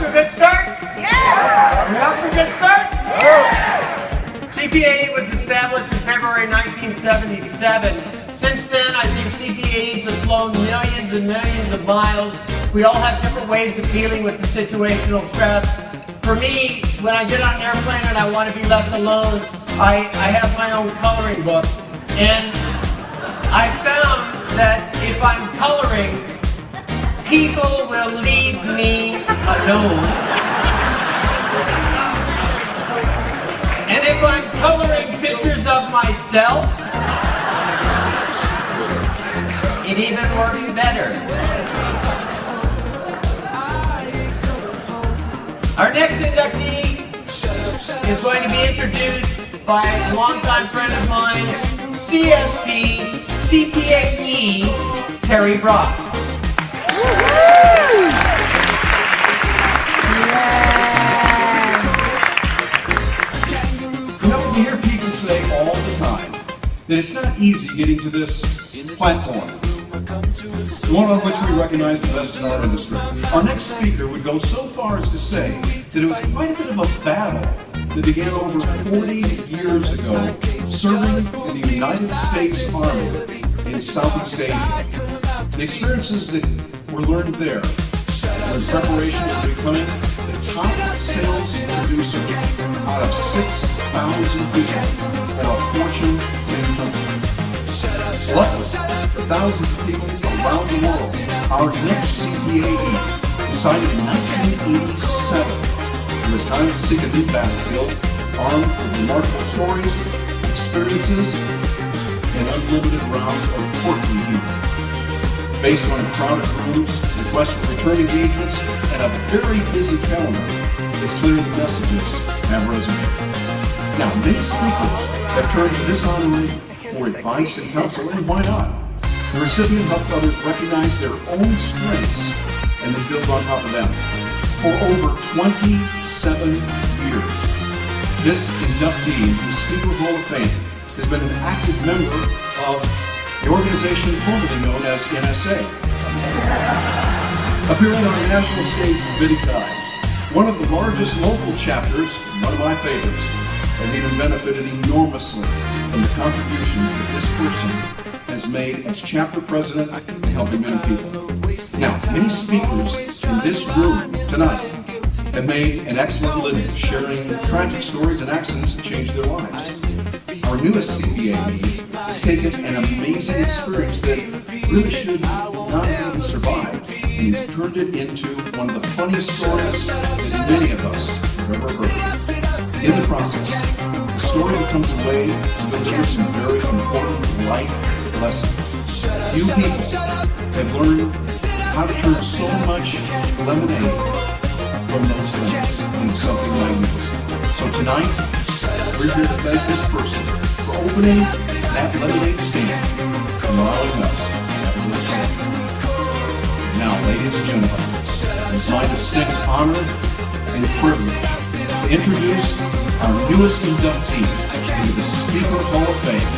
to a good start? Yeah! Are we off to a good start? Yeah! CPAE was established in February 1977. Since then, I think CPAEs have flown millions and millions of miles. We all have different ways of dealing with the situational stress. For me, when I get on an airplane and I want to be left alone, I have my own coloring book. And I found that if I'm coloring, people will leave me alone. And if I'm coloring pictures of myself, it even works better. Our next inductee is going to be introduced by a longtime friend of mine, CSP, CPAE, Terry Brock. You know, you hear people say all the time that it's not easy getting to this platform, the one on which we recognize the best in our industry. Our next speaker would go so far as to say that it was quite a bit of a battle that began over 40 years ago, serving in the United States Army in Southeast Asia. The experiences that were learned there were in preparation for becoming the top sales producer out of 6,000 people for a Fortune 10 company. Luckily, for thousands of people around the world, our next CPAE decided in 1987 it was time to seek a new battlefield, armed with remarkable stories, experiences, and unlimited rounds of courtroom humor. Based on crowded rooms, requests for return engagements, and a very busy calendar, it's clear the messages have resonated. Now, many speakers have turned to this honoree for advice and counsel, and why not? The recipient helps others recognize their own strengths and then build on top of them. For over 27 years, this inductee in the Speaker Hall of Fame has been an active member of the organization formerly known as NSA. Appearing on the national stage many times, one of the largest local chapters, one of my favorites, has even benefited enormously from the contributions that this person has made as chapter president in helping many people. Now, many speakers in this room tonight have made an excellent living sharing tragic stories and accidents that changed their lives. Our newest CPAE has taken an amazing experience that really should not have even survived, and he's turned it into one of the funniest stories that many of us have ever heard. In the process, the story becomes a way to deliver some very important life lessons. Few people have learned how to turn so much lemonade from those lemons into something magnificent. So tonight, we're here to thank this person for opening that lemonade stand and allowing us to have a little sample. Now, ladies and gentlemen, it's my distinct honor and privilege to introduce our newest inductee into the Speaker Hall of Fame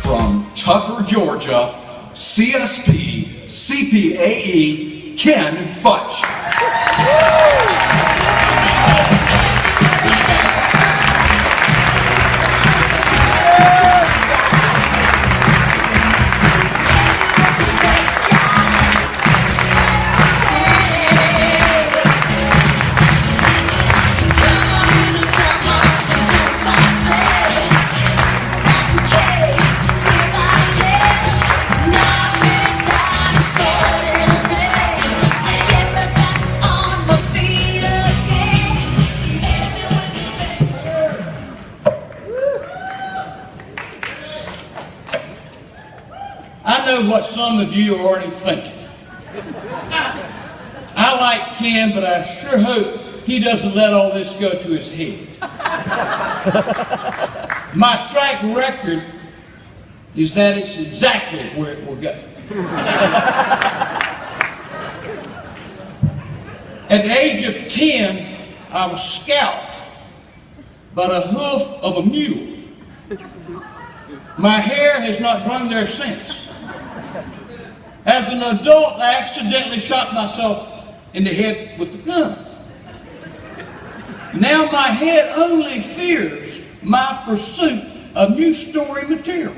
from Tucker, Georgia, CSP, CPAE, Ken Futch. I know what some of you are already thinking. I like Ken, but I sure hope he doesn't let all this go to his head. My track record is that it's exactly where it will go. At the age of 10, I was scalped by the hoof of a mule. My hair has not grown there since. As an adult, I accidentally shot myself in the head with the gun. Now my head only fears my pursuit of new story material.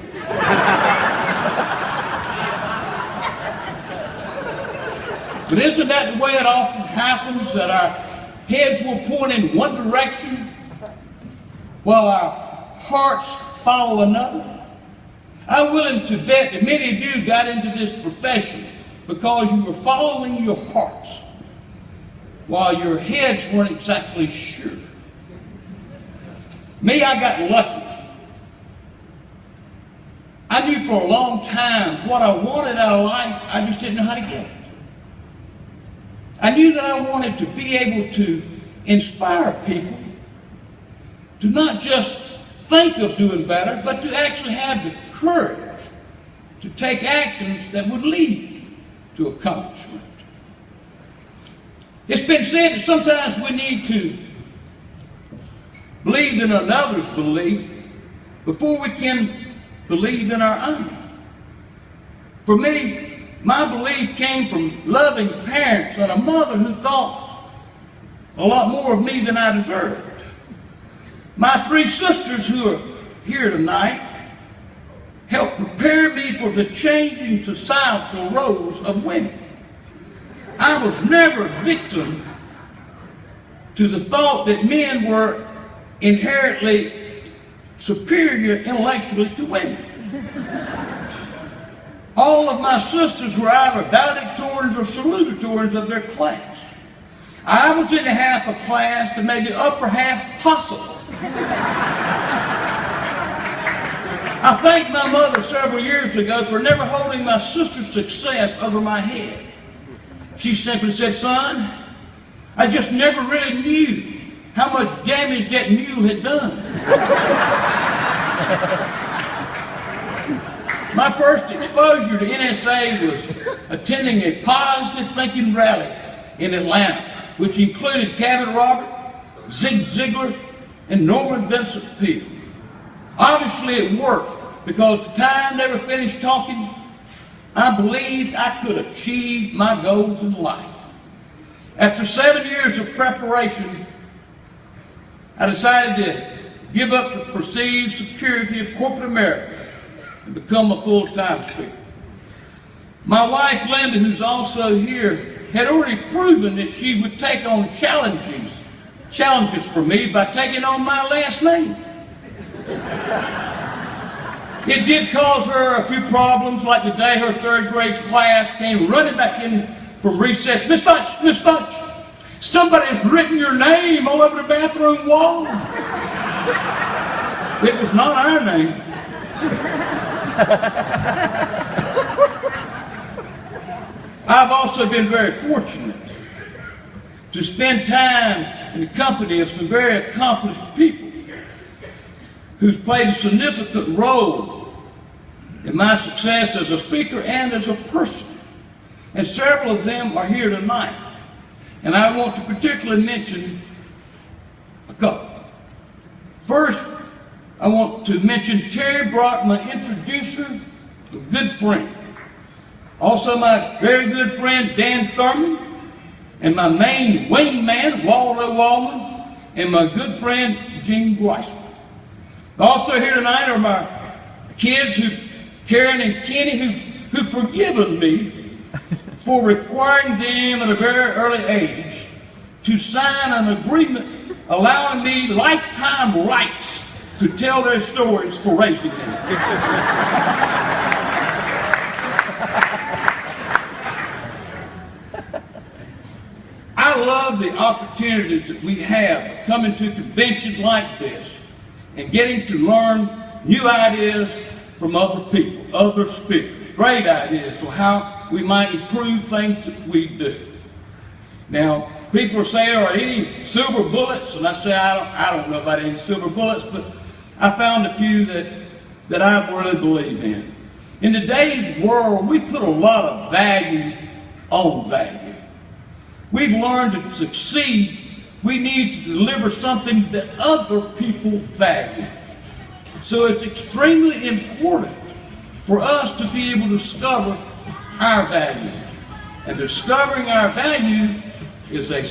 But isn't that the way it often happens, that our heads will point in one direction while our hearts follow another? I'm willing to bet that many of you got into this profession because you were following your hearts while your heads weren't exactly sure. Me, I got lucky. I knew for a long time what I wanted out of life, I just didn't know how to get it. I knew that I wanted to be able to inspire people to not just think of doing better, but to actually have the courage to take actions that would lead to accomplishment. It's been said that sometimes we need to believe in another's belief before we can believe in our own. For me, my belief came from loving parents and a mother who thought a lot more of me than I deserved. My three sisters who are here tonight helped prepare me for the changing societal roles of women. I was never a victim to the thought that men were inherently superior intellectually to women. All of my sisters were either valedictorians or salutatorians of their class. I was in the half of class to maybe upper half possible. I thanked my mother several years ago for never holding my sister's success over my head. She simply said, "Son, I just never really knew how much damage that mule had done." My first exposure to NSA was attending a positive thinking rally in Atlanta, which included Cabot Robert, Zig Ziglar, and Norman Vincent Peale. Obviously it worked, because at the time they were finished talking, I believed I could achieve my goals in life. After 7 years of preparation, I decided to give up the perceived security of corporate America and become a full-time speaker. My wife, Linda, who's also here, had already proven that she would take on challenges for me by taking on my last name. It did cause her a few problems, like the day her third grade class came running back in from recess. Miss Funch, somebody's written your name all over the bathroom wall." It was not our name. I've also been very fortunate to spend time in the company of some very accomplished people who's played a significant role in my success as a speaker and as a person. And several of them are here tonight. And I want to particularly mention a couple. First, I want to mention Terry Brock, my introducer, a good friend. Also my very good friend Dan Thurman, and my main wingman, Waldo Wallman, and my good friend Gene Weissman. Also here tonight are my kids, Karen and Kenny, who've forgiven me for requiring them at a very early age to sign an agreement allowing me lifetime rights to tell their stories for raising them. I love the opportunities that we have coming to conventions like this and getting to learn new ideas from other people, other speakers, great ideas on how we might improve things that we do. Now, people say, "Are any silver bullets?" And I say, I don't know about any silver bullets, but I found a few that I really believe in. In today's world, we put a lot of value on value. We've learned to succeed, we need to deliver something that other people value. So it's extremely important for us to be able to discover our value. And discovering our value is a